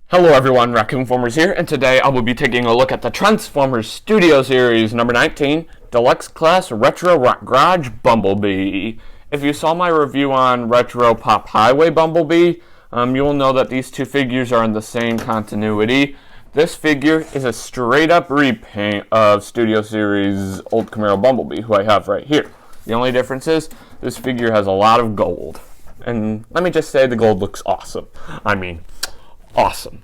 Hello everyone, Raccoon-Formers here, and today I will be taking a look at the Transformers Studio Series number 19, Deluxe Class Retro Rock Garage Bumblebee. If you saw my review on Retro Pop Highway Bumblebee, you will know that these two figures are in the same continuity. This figure is a straight up repaint of Studio Series old Camaro Bumblebee, who I have right here. The only difference is, this figure has a lot of gold. And let me just say the gold looks awesome. I mean, awesome.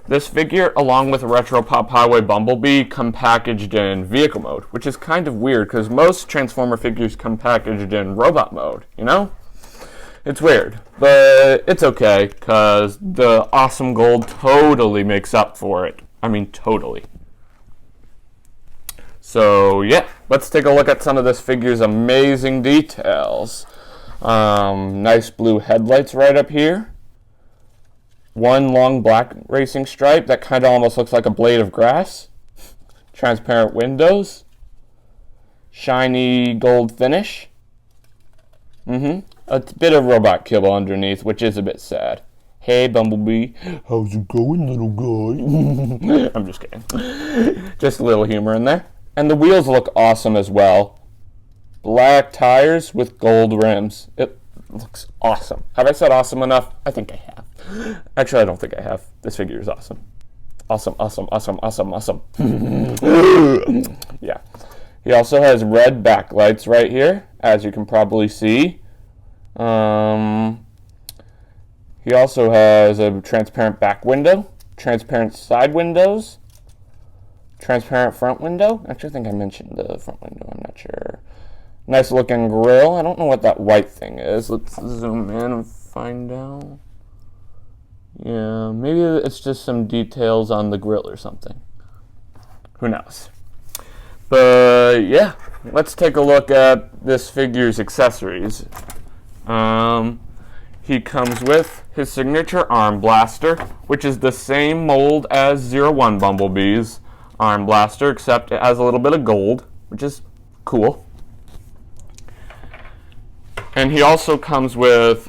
This figure, along with Retro Pop Highway Bumblebee, come packaged in vehicle mode, which is kind of weird because most Transformer figures come packaged in robot mode, you know? It's weird, but it's okay because the awesome gold totally makes up for it. I mean, totally. So, yeah, let's take a look at some of this figure's amazing details. Nice blue headlights right up here. One long black racing stripe that kind of almost looks like a blade of grass. Transparent windows. Shiny gold finish. A bit of robot kibble underneath, which is a bit sad. Hey, Bumblebee. How's it going, little guy? I'm just kidding. Just a little humor in there. And the wheels look awesome as well. Black tires with gold rims. It looks awesome. Have I said awesome enough? I think I have. Actually, I don't think I have. This figure is awesome. Awesome, awesome, awesome, awesome, awesome. Yeah. He also has red backlights right here, as you can probably see. He also has a transparent back window, transparent side windows, transparent front window. Actually, I think I mentioned the front window. I'm not sure. Nice looking grill. I don't know what that white thing is. Let's zoom in and find out. Yeah, maybe it's just some details on the grill or something. Who knows? But yeah, let's take a look at this figure's accessories. He comes with his signature arm blaster, which is the same mold as 01 Bumblebee's arm blaster, except it has a little bit of gold, which is cool. And he also comes with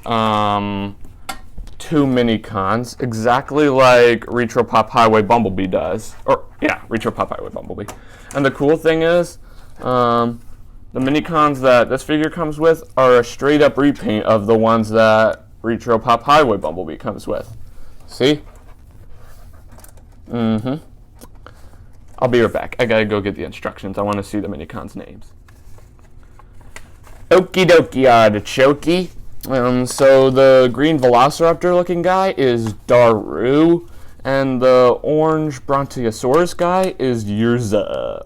two Minicons, exactly like Retro Pop Highway Bumblebee does. Retro Pop Highway Bumblebee. And the cool thing is, the Minicons that this figure comes with are a straight up repaint of the ones that Retro Pop Highway Bumblebee comes with. See? I'll be right back. I gotta go get the instructions. I want to see the Minicons' names. Okie dokie, artichoke. So the green Velociraptor looking guy is Dairu, and the orange Brontosaurus guy is Uruaz,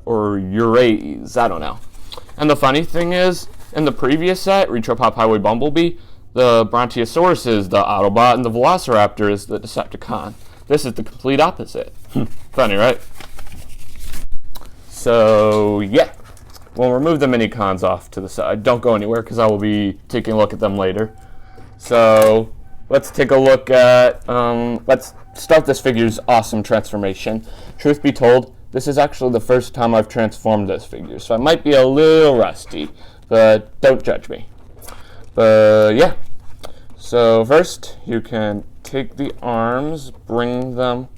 or Uruaz, I don't know. And the funny thing is, in the previous set, Retro Pop Highway Bumblebee, the Brontosaurus is the Autobot and the Velociraptor is the Decepticon. This is the complete opposite. Funny, right? So, yeah. We'll remove the Minicons off to the side. Don't go anywhere because I will be taking a look at them later. So, let's take a look at, let's start this figure's awesome transformation. Truth be told, this is actually the first time I've transformed this figure, so I might be a little rusty, but don't judge me. But yeah, so first you can take the arms, bring them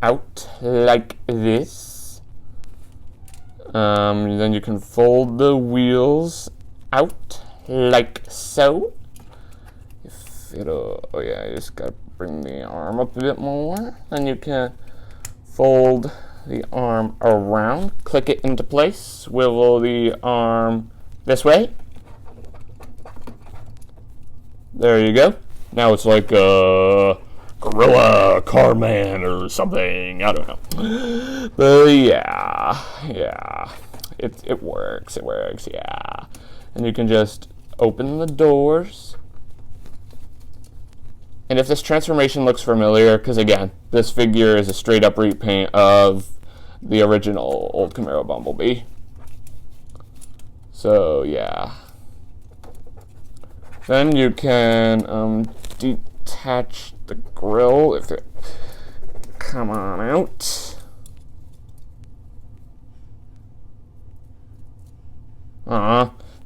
out like this. Then you can fold the wheels out like so. You just gotta bring the arm up a bit more. Then you can fold the arm around, click it into place, swivel the arm this way. There you go. Now it's like a Gorilla Carman or something. I don't know. But yeah. It works, yeah. And you can just open the doors. And if this transformation looks familiar, because again, this figure is a straight up repaint of the original old Camaro Bumblebee. So yeah. Then you can detach the grill if it come on out.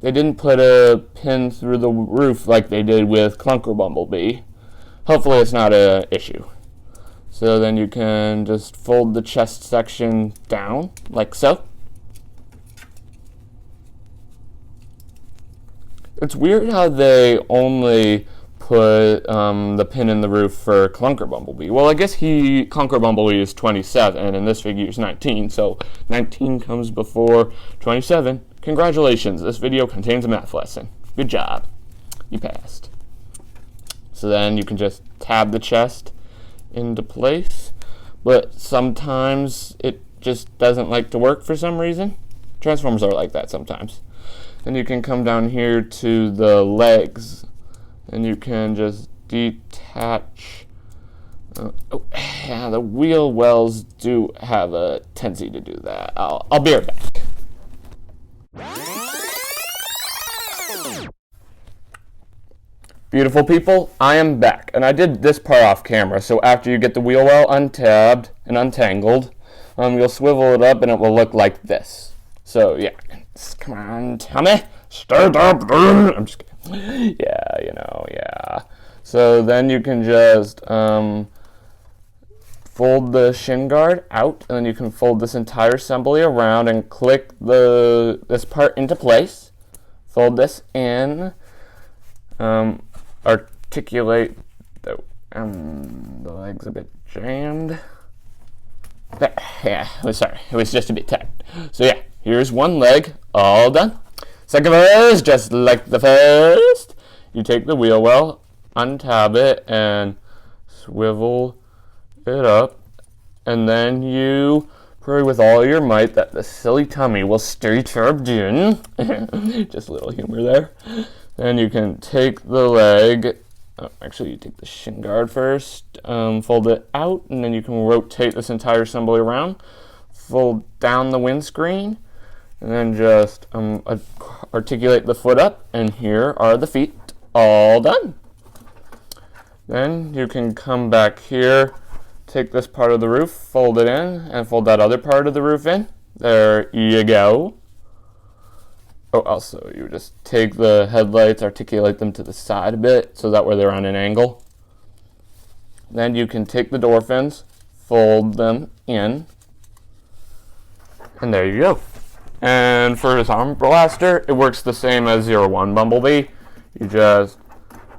They didn't put a pin through the roof like they did with Clunker Bumblebee. Hopefully it's not an issue. So then you can just fold the chest section down, like so. It's weird how they only put the pin in the roof for Clunker Bumblebee. Well, I guess Clunker Bumblebee is 27, and this figure is 19, so 19 comes before 27. Congratulations, this video contains a math lesson. Good job. You passed. So then you can just tab the chest into place, but sometimes it just doesn't like to work for some reason. Transformers are like that sometimes. Then you can come down here to the legs, and you can just detach. Oh, yeah, the wheel wells do have a tendency to do that. I'll be right back. Beautiful people, I am back, and I did this part off camera, so after you get the wheel well untabbed and untangled, you'll swivel it up and it will look like this. So yeah, come on, Tommy, start up. I'm just kidding. Yeah, yeah. So then you can just fold the shin guard out, and then you can fold this entire assembly around and click this part into place. Fold this in. Articulate the leg's a bit jammed. There, yeah, it was just a bit tight. So yeah, here's one leg, all done. Second verse, just like the first. You take the wheel well, untab it, and swivel it up, and then you pray with all your might that the silly tummy will stay tubbed in. Just a little humor there. Then you can take the leg, actually you take the shin guard first, fold it out, and then you can rotate this entire assembly around, fold down the windscreen, and then just articulate the foot up, and here are the feet, all done. Then you can come back here, take this part of the roof, fold it in, and fold that other part of the roof in. There you go. Oh, also, you just take the headlights, articulate them to the side a bit, so that way they're on an angle. Then you can take the door fins, fold them in, and there you go. And for his arm blaster, it works the same as Zauru Bumblebee. You just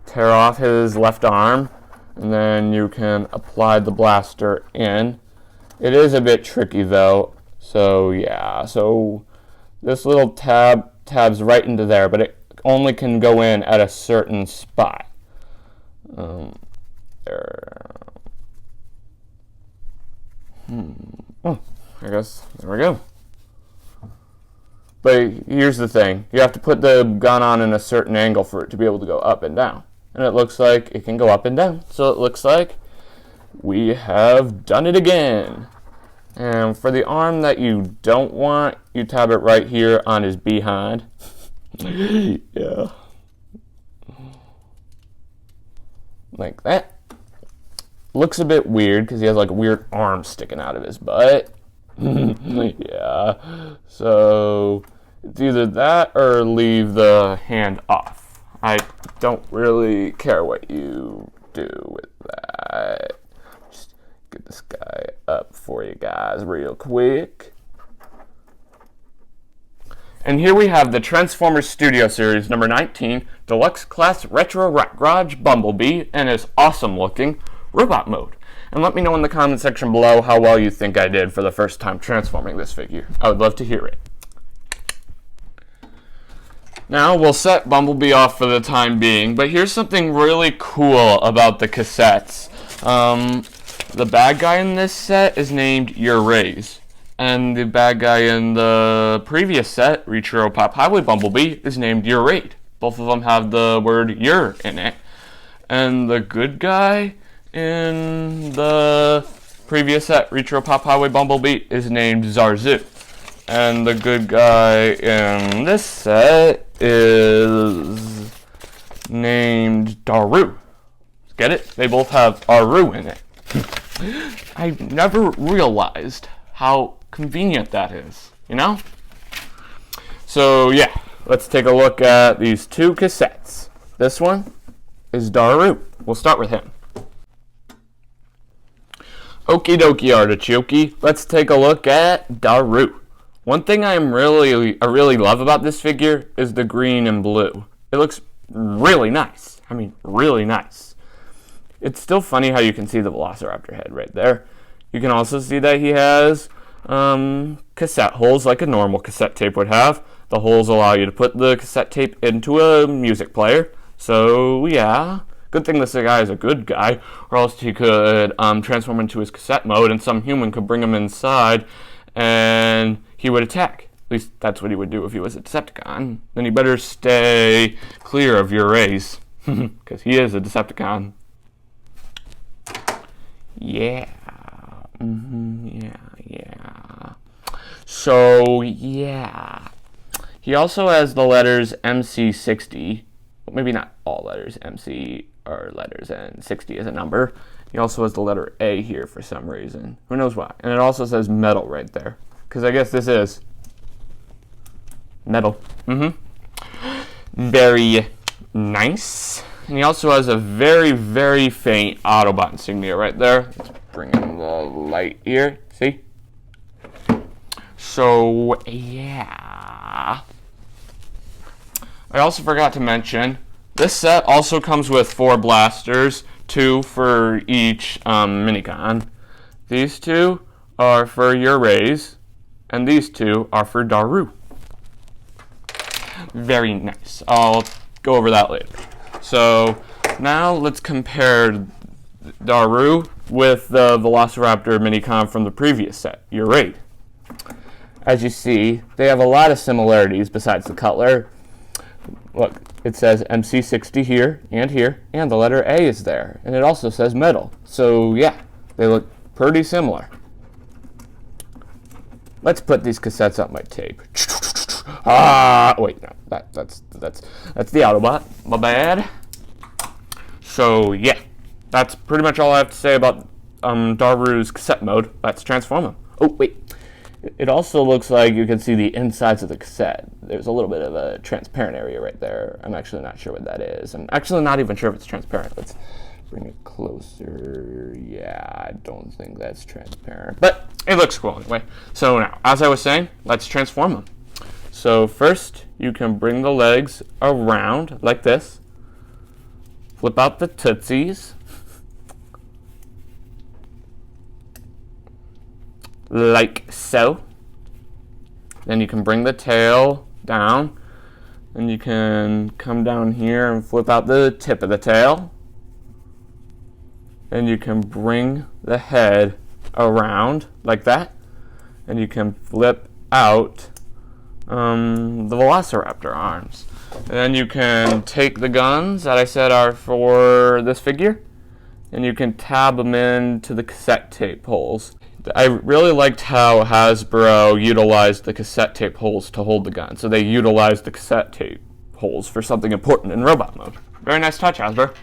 tear off his left arm, and then you can apply the blaster in. It is a bit tricky though, so yeah. So this little tabs right into there, but it only can go in at a certain spot. There. Oh, I guess there we go. But here's the thing. You have to put the gun on in a certain angle for it to be able to go up and down. And it looks like it can go up and down. So it looks like we have done it again. And for the arm that you don't want, you tab it right here on his behind. Yeah. Like that. Looks a bit weird because he has like a weird arm sticking out of his butt. Yeah. So it's either that or leave the hand off. I don't really care what you do with that. Just get this guy up for you guys real quick. And here we have the Transformers Studio Series number 19 Deluxe Class Retro Rock Garage Bumblebee in his awesome looking robot mode. And let me know in the comment section below how well you think I did for the first time transforming this figure. I would love to hear it. Now we'll set Bumblebee off for the time being, but here's something really cool about the cassettes. The bad guy in this set is named Uriad, and the bad guy in the previous set, Retro Pop Highway Bumblebee, is named Uriad. Both of them have the word "ur" in it. And the good guy in the previous set, Retro Pop Highway Bumblebee, is named Zauru. And the good guy in this set is named Dairu. Get it? They both have Aru in it. I never realized how convenient that is, you know? So yeah, let's take a look at these two cassettes. This one is Dairu. We'll start with him. Okie dokie artichoke, let's take a look at Dairu. One thing I really love about this figure is the green and blue. It looks really nice. I mean, really nice. It's still funny how you can see the Velociraptor head right there. You can also see that he has cassette holes like a normal cassette tape would have. The holes allow you to put the cassette tape into a music player. So yeah, good thing this guy is a good guy, or else he could transform into his cassette mode and some human could bring him inside and he would attack. At least that's what he would do if he was a Decepticon. Then he better stay clear of your race, because he is a Decepticon. Yeah. Yeah. So, yeah. He also has the letters MC60. Well, maybe not all letters. MC are letters and 60 is a number. He also has the letter A here for some reason. Who knows why? And it also says metal right there. Because I guess this is metal. Very nice. And he also has a very, very faint Autobot insignia right there. Let's bring in the light here. See? So, yeah. I also forgot to mention, this set also comes with 4 blasters, 2 for each Minicon. These 2 are for Uriaz, and these 2 are for Dairu. Very nice. I'll go over that later. So now let's compare Dairu with the Velociraptor Minicon from the previous set, Uriad. As you see, they have a lot of similarities besides the color. Look, it says MC60 here, and the letter A is there. And it also says metal. So yeah, they look pretty similar. Let's put these cassettes on my tape. Wait, no, that's the Autobot. My bad. So yeah, that's pretty much all I have to say about Dairu's cassette mode. Let's transform him. Oh wait, it also looks like you can see the insides of the cassette. There's a little bit of a transparent area right there. I'm actually not sure what that is. I'm actually not even sure if it's transparent. Let's bring it closer. Yeah, I don't think that's transparent, but it looks cool anyway. So now, as I was saying, let's transform him. So first, you can bring the legs around like this. Flip out the tootsies. Like so. Then you can bring the tail down. Then you can come down here and flip out the tip of the tail. Then you can bring the head around like that. And you can flip out the Velociraptor arms. And then you can take the guns that I said are for this figure, and you can tab them into the cassette tape holes. I really liked how Hasbro utilized the cassette tape holes to hold the gun. So they utilized the cassette tape holes for something important in robot mode. Very nice touch, Hasbro.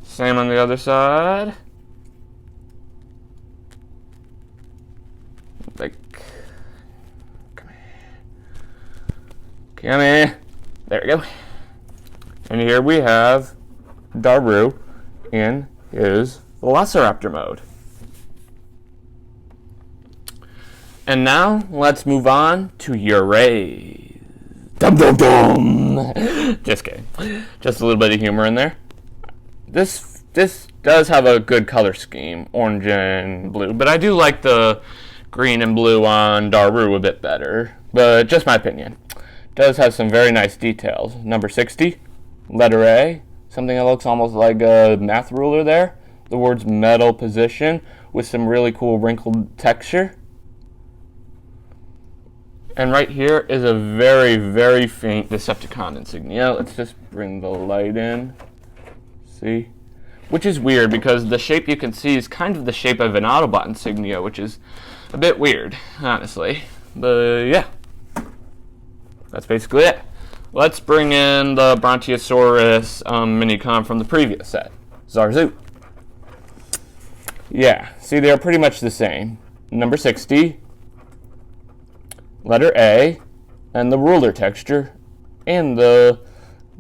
Same on the other side. Like, come here. There we go. And here we have Dairu in his Velociraptor mode. And now let's move on to Uriad. Dum dum dum. Just kidding. Just a little bit of humor in there. This does have a good color scheme, orange and blue, but I do like the green and blue on Dairu a bit better. But just my opinion. Does have some very nice details. Number 60, letter A, something that looks almost like a math ruler there. The words metal position with some really cool wrinkled texture. And right here is a very, very faint Decepticon insignia. Let's just bring the light in. See? Which is weird because the shape you can see is kind of the shape of an Autobot insignia, which is a bit weird, honestly. But yeah. That's basically it. Let's bring in the Brontosaurus Minicon from the previous set, Zauru. Yeah, see, they're pretty much the same. Number 60, letter A, and the ruler texture, and the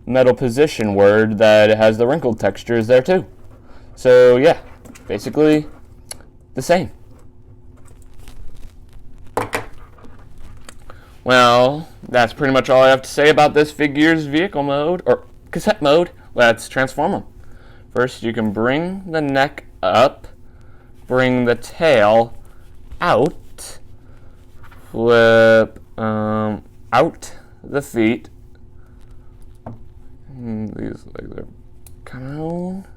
metal position word that has the wrinkled texture is there too. So yeah, basically the same. Well, that's pretty much all I have to say about this figure's vehicle mode, or cassette mode. Let's transform them. First, you can bring the neck up, bring the tail out, flip out the feet. These legs are come on.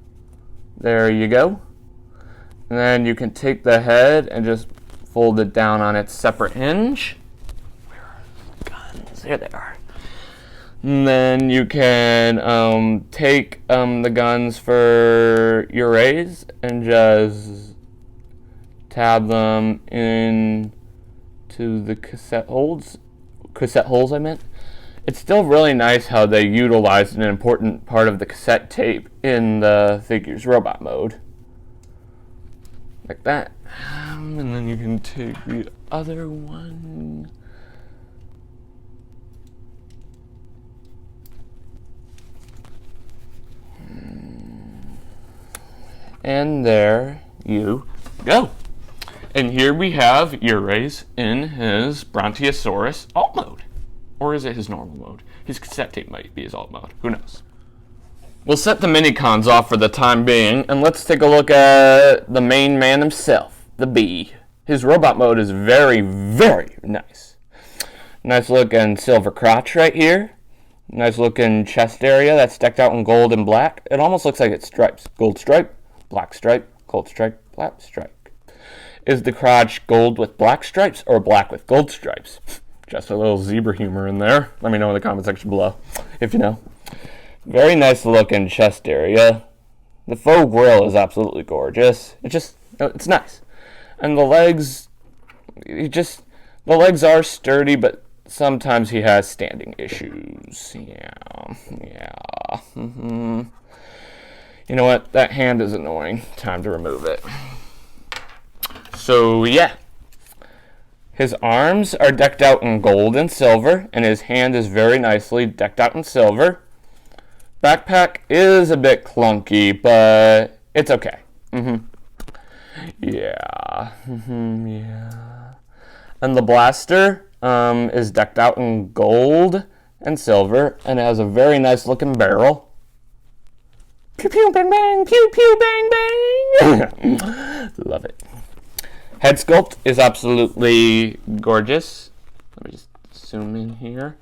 There you go. And then you can take the head and just fold it down on its separate hinge. Where are the guns? There they are. And then you can take the guns for Uruaz and just tab them into the cassette holes. I meant. It's still really nice how they utilized an important part of the cassette tape in the figure's robot mode. Like that. And then you can take the other one. And there you go. And here we have Uruaz in his Brontosaurus alt mode. Or is it his normal mode? His cassette tape might be his alt mode. Who knows? We'll set the Minicons off for the time being, and let's take a look at the main man himself, the Bee. His robot mode is very, very nice. Nice looking silver crotch right here. Nice looking chest area that's decked out in gold and black. It almost looks like it's stripes. Gold stripe, black stripe, gold stripe, black stripe. Is the crotch gold with black stripes or black with gold stripes? Just a little zebra humor in there. Let me know in the comment section below if you know. Very nice looking chest area. The faux grill is absolutely gorgeous. It's nice. And the legs, the legs are sturdy, but sometimes he has standing issues. Yeah. You know what? That hand is annoying. Time to remove it. So yeah. His arms are decked out in gold and silver, and his hand is very nicely decked out in silver. Backpack is a bit clunky, but it's okay. Yeah. And the blaster is decked out in gold and silver, and it has a very nice looking barrel. Pew pew bang bang, pew pew bang bang. Love it. Head sculpt is absolutely gorgeous. Let me just zoom in here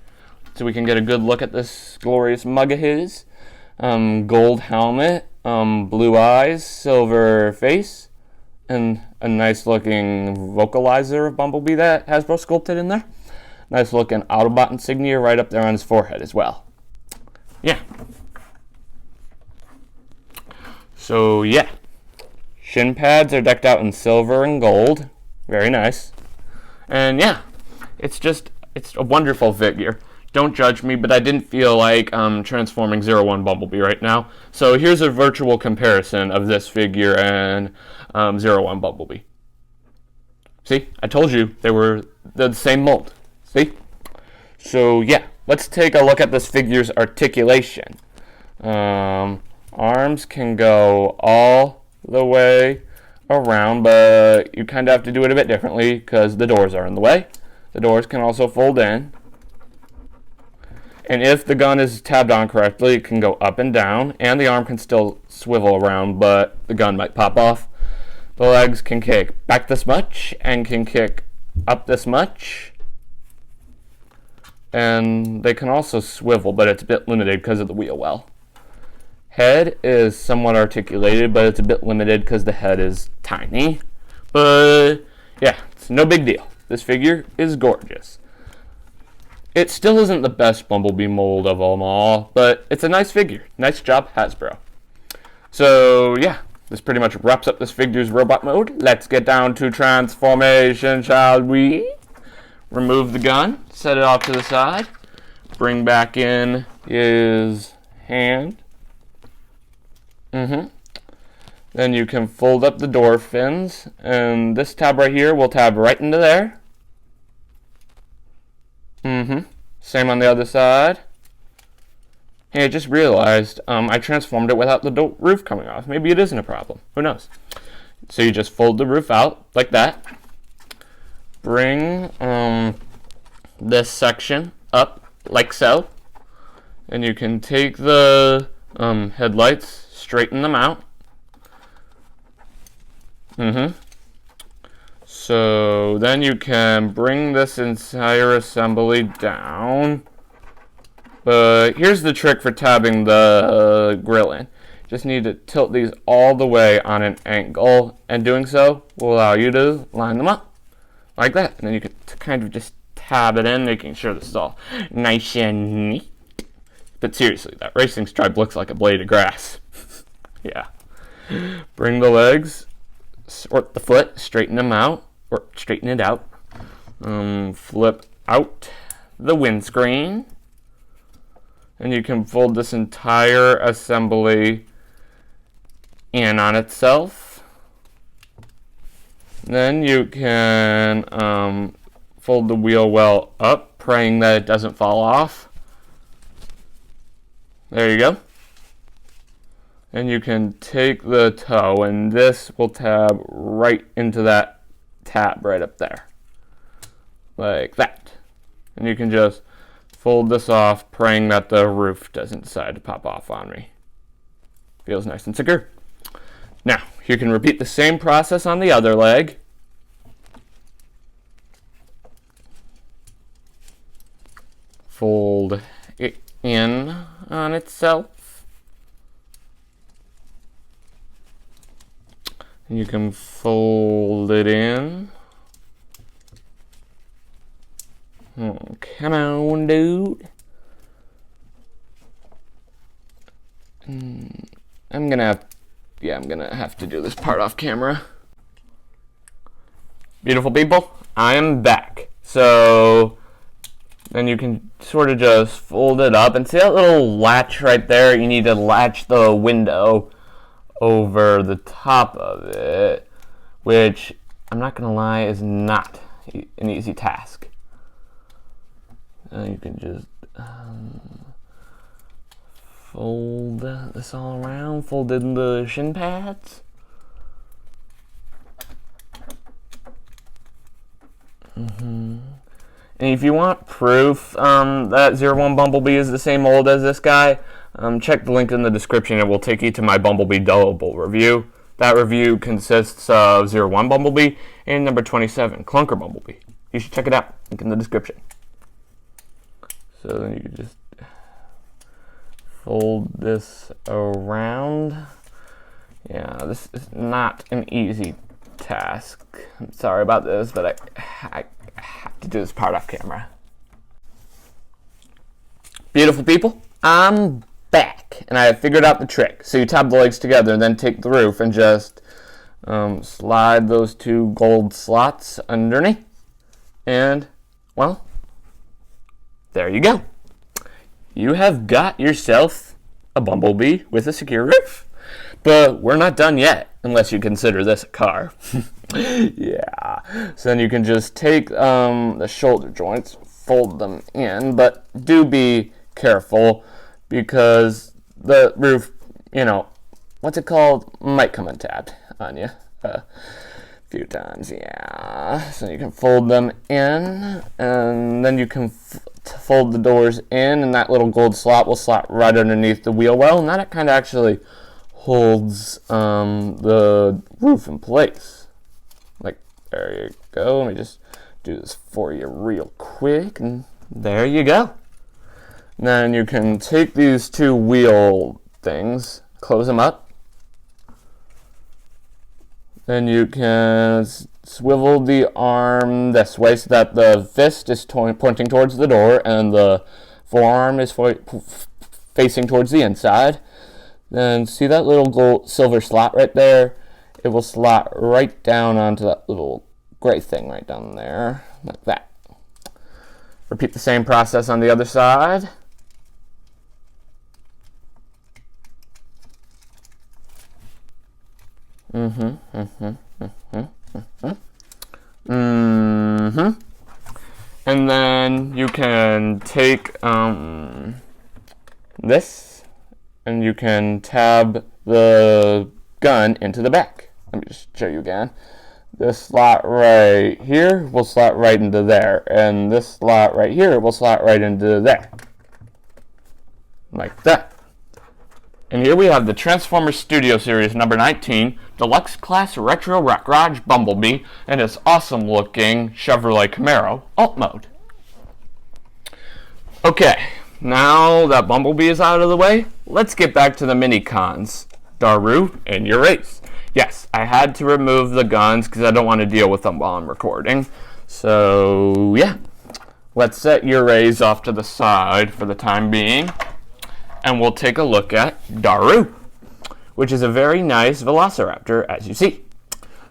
so we can get a good look at this glorious mug of his. Gold helmet, blue eyes, silver face, and a nice looking vocalizer of Bumblebee that Hasbro sculpted in there. Nice looking Autobot insignia right up there on his forehead as well. Yeah. So yeah. Shin pads are decked out in silver and gold. Very nice. And yeah, it's a wonderful figure. Don't judge me, but I didn't feel like transforming 01 Bumblebee right now. So here's a virtual comparison of this figure and 01 Bumblebee. See, I told you they were the same mold. See? So yeah, let's take a look at this figure's articulation. Arms can go all the way around, but you kind of have to do it a bit differently because the doors are in the way. The doors can also fold in. And if the gun is tabbed on correctly, it can go up and down, and the arm can still swivel around, but the gun might pop off. The legs can kick back this much, and can kick up this much. And they can also swivel, but it's a bit limited because of the wheel well. Head is somewhat articulated, but it's a bit limited because the head is tiny. But yeah, it's no big deal. This figure is gorgeous. It still isn't the best Bumblebee mold of them all, but it's a nice figure. Nice job, Hasbro. So yeah, this pretty much wraps up this figure's robot mode. Let's get down to transformation, shall we? Remove the gun, set it off to the side, bring back in his hand. Then you can fold up the door fins, and this tab right here will tab right into there. Same on the other side. Hey, I just realized I transformed it without the roof coming off. Maybe it isn't a problem. Who knows? So you just fold the roof out like that. Bring this section up like so. And you can take the headlights, straighten them out. So then you can bring this entire assembly down. But here's the trick for tabbing the grill in. Just need to tilt these all the way on an angle, and doing so will allow you to line them up like that. And then you can kind of just tab it in, making sure this is all nice and neat. But seriously, that racing stripe looks like a blade of grass. Yeah. Bring the legs, sort the foot, straighten them out, or straighten it out. Flip out the windscreen. And you can fold this entire assembly in on itself. Then you can fold the wheel well up, praying that it doesn't fall off. There you go. And you can take the toe, and this will tab right into that tab right up there. Like that. And you can just fold this off, praying that the roof doesn't decide to pop off on me. Feels nice and secure. Now, you can repeat the same process on the other leg. Fold it in on itself. And you can fold it in. Oh, come on, dude. I'm gonna have to do this part off camera. Beautiful people, I am back. So then you can sort of just fold it up, and see that little latch right there? You need to latch the window over the top of it, which I'm not gonna lie is not an easy task. You can just fold this all around, fold in the shin pads. And if you want proof that 01 Bumblebee is the same mold as this guy, check the link in the description. It will take you to my Bumblebee double review. That review consists of 01 Bumblebee and number 27, Clunker Bumblebee. You should check it out. Link in the description. So then you can just fold this around. Yeah, this is not an easy task. I'm sorry about this, but I have to do this part off camera. Beautiful people, I'm back, and I have figured out the trick. So you tab the legs together, and then take the roof and just slide those two gold slots underneath, and, well, there you go. You have got yourself a Bumblebee with a secure roof. But we're not done yet, unless you consider this a car. Yeah. So then you can just take the shoulder joints, fold them in, but do be careful because the roof, what's it called, might come untabbed on you a few times. Yeah. So you can fold them in, and then you can fold the doors in, and that little gold slot will slot right underneath the wheel well, and that kind of actually holds the roof in place. Like, there you go. Let me just do this for you real quick, and there you go. And then you can take these two wheel things, close them up. Then you can swivel the arm this way so that the fist is pointing towards the door and the forearm is facing towards the inside. Then see that little gold silver slot right there? It will slot right down onto that little gray thing right down there, like that. Repeat the same process on the other side. And then you can take this, and you can tab the gun into the back. Let me just show you again. This slot right here will slot right into there, and this slot right here will slot right into there. Like that. And here we have the Transformers Studio Series number 19, Deluxe Class Retro Rock Garage Bumblebee, and its awesome looking Chevrolet Camaro Alt Mode. Okay, now that Bumblebee is out of the way, let's get back to the Minicons, Dairu and Uruaz. Yes, I had to remove the guns because I don't want to deal with them while I'm recording. So, yeah. Let's set Uruaz off to the side for the time being. And we'll take a look at Dairu, which is a very nice velociraptor, as you see.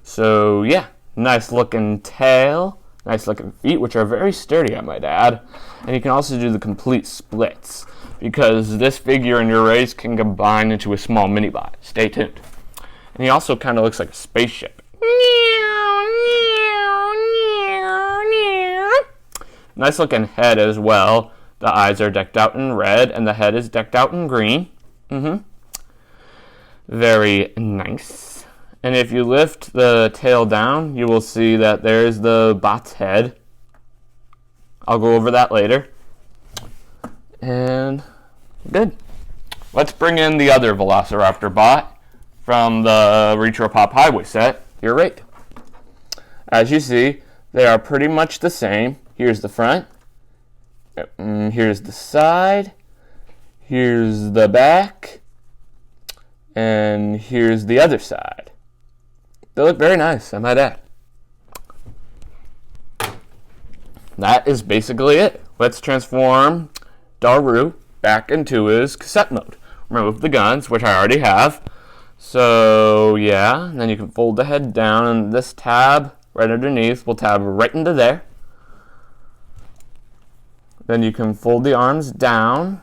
So, yeah. Nice looking tail. Nice looking feet, which are very sturdy, I might add. And you can also do the complete splits, because this figure and Uruaz can combine into a small mini-bot. Stay tuned. And he also kind of looks like a spaceship. Nice looking head as well. The eyes are decked out in red, and the head is decked out in green. Very nice. And if you lift the tail down, you will see that there's the bot's head. I'll go over that later. And good. Let's bring in the other Velociraptor bot from the Retro Pop Highway set. You're right. As you see, they are pretty much the same. Here's the front. Here's the side. Here's the back. And here's the other side. They look very nice, I might add. That is basically it. Let's transform Dairu back into his cassette mode. Remove the guns, which I already have. So, yeah, and then you can fold the head down, and this tab right underneath will tab right into there. Then you can fold the arms down,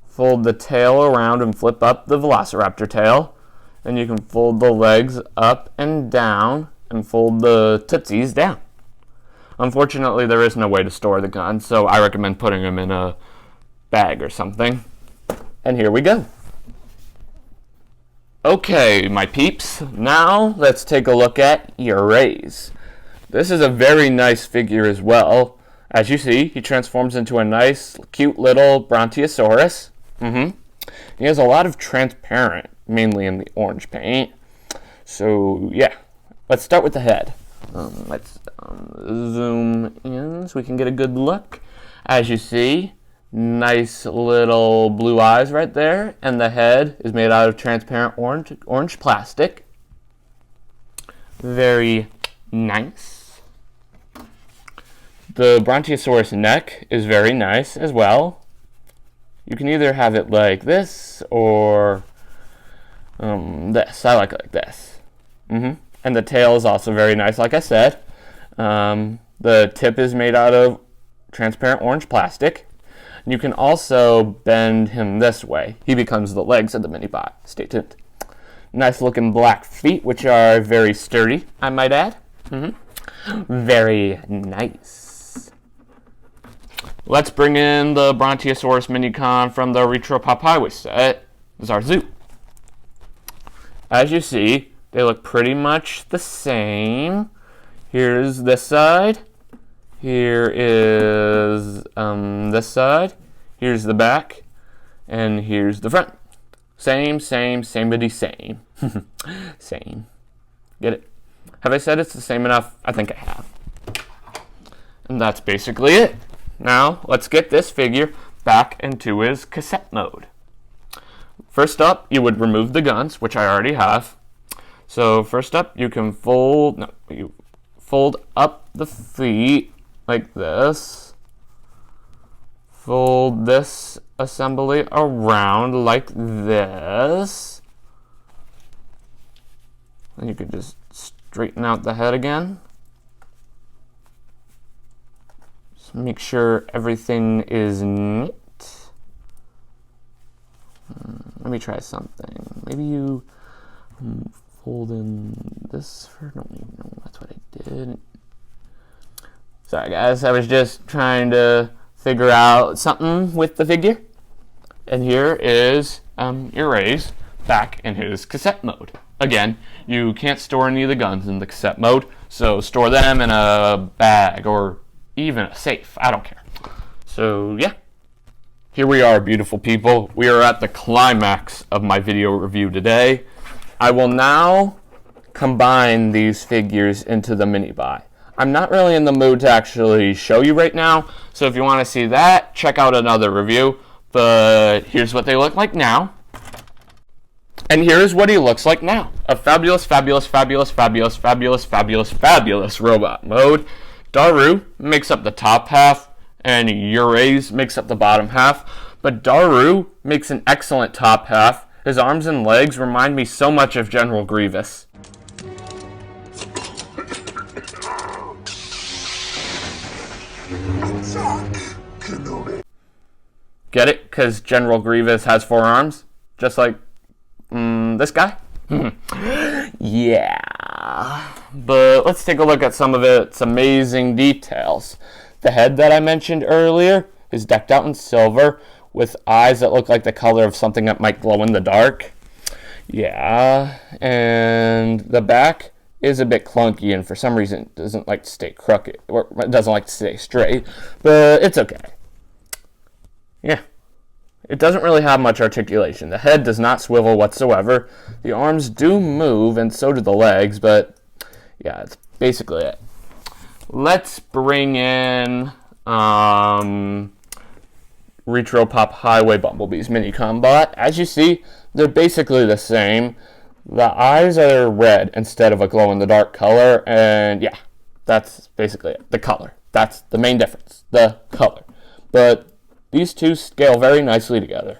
fold the tail around and flip up the Velociraptor tail. Then you can fold the legs up and down and fold the tootsies down. Unfortunately, there is no way to store the gun, so I recommend putting them in a bag or something. And here we go. Okay, my peeps, now let's take a look at Uruaz. This is a very nice figure as well. As you see, he transforms into a nice, cute little Brontosaurus. He has a lot of transparent, mainly in the orange paint. So, yeah. Let's start with the head. Let's zoom in so we can get a good look. As you see, nice little blue eyes right there. And the head is made out of transparent orange plastic. Very nice. The Brontosaurus neck is very nice as well. You can either have it like this or this. I like it like this. And the tail is also very nice, like I said. The tip is made out of transparent orange plastic. You can also bend him this way. He becomes the legs of the mini-bot. Stay tuned. Nice looking black feet, which are very sturdy, I might add. Very nice. Let's bring in the Brontosaurus Minicon from the Retro Pop Highway set, Zauru. As you see, they look pretty much the same. Here's this side. Here is this side. Here's the back. And here's the front. Same, samey, same. Same. Get it? Have I said it's the same enough? I think I have. And that's basically it. Now, let's get this figure back into his cassette mode. First up, you would remove the guns, which I already have. So first up, you can fold up the feet like this. Fold this assembly around like this. And you could just straighten out the head again. Just make sure everything is neat. Let me try something. Maybe you fold in this for, I don't even know, that's what I did. Sorry guys, I was just trying to figure out something with the figure. And here is Uruaz back in his cassette mode. Again, you can't store any of the guns in the cassette mode, so store them in a bag or even a safe. I don't care. So yeah, here we are, beautiful people. We are at the climax of my video review today. I will now combine these figures into the mini buy. I'm not really in the mood to actually show you right now, so if you want to see that, check out another review. But here's what they look like now. And here's what he looks like now. A fabulous, fabulous, fabulous, fabulous, fabulous, fabulous, fabulous robot mode. Dairu makes up the top half, and Uruaz makes up the bottom half. But Dairu makes an excellent top half. His arms and legs remind me so much of General Grievous. Get it? Because General Grievous has 4 arms? Just like this guy? Yeah. But let's take a look at some of its amazing details. The head that I mentioned earlier is decked out in silver with eyes that look like the color of something that might glow in the dark. Yeah. And the back is a bit clunky and for some reason it doesn't like to stay crooked, or it doesn't like to stay straight, but it's okay. Yeah. It doesn't really have much articulation. The head does not swivel whatsoever. The arms do move, and so do the legs, but yeah, that's basically it. Let's bring in Retro Pop Highway Bumblebee's Minicon bot. As you see, they're basically the same. The eyes are red instead of a glow-in-the-dark color, and yeah, that's basically it. The color. That's the main difference. The color. But these two scale very nicely together.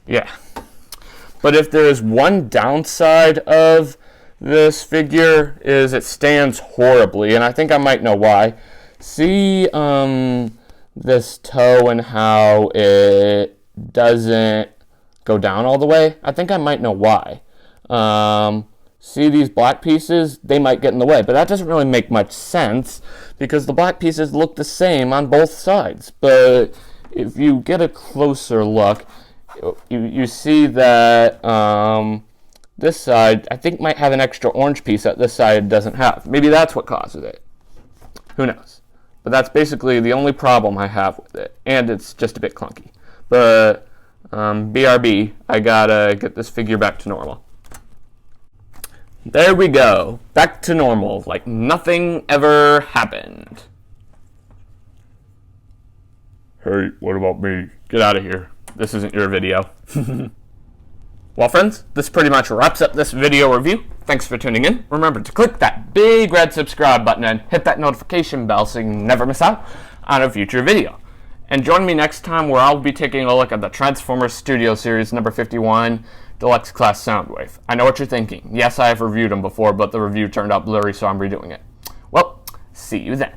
Yeah. But if there is one downside of this figure is it stands horribly, and I think I might know why. See this toe and how it doesn't go down all the way? I think I might know why. See these black pieces? They might get in the way, but that doesn't really make much sense because the black pieces look the same on both sides. But if you get a closer look, you see that this side, I think, might have an extra orange piece that this side doesn't have. Maybe that's what causes it. Who knows? But that's basically the only problem I have with it, and it's just a bit clunky. But BRB, I gotta get this figure back to normal. There we go. Back to normal, like nothing ever happened. Hey, what about me? Get out of here. This isn't your video. Well, friends, this pretty much wraps up this video review. Thanks for tuning in. Remember to click that big red subscribe button and hit that notification bell so you never miss out on a future video. And join me next time where I'll be taking a look at the Transformers Studio Series number 51 Deluxe Class Soundwave. I know what you're thinking. Yes, I have reviewed them before, but the review turned out blurry, so I'm redoing it. Well, see you then.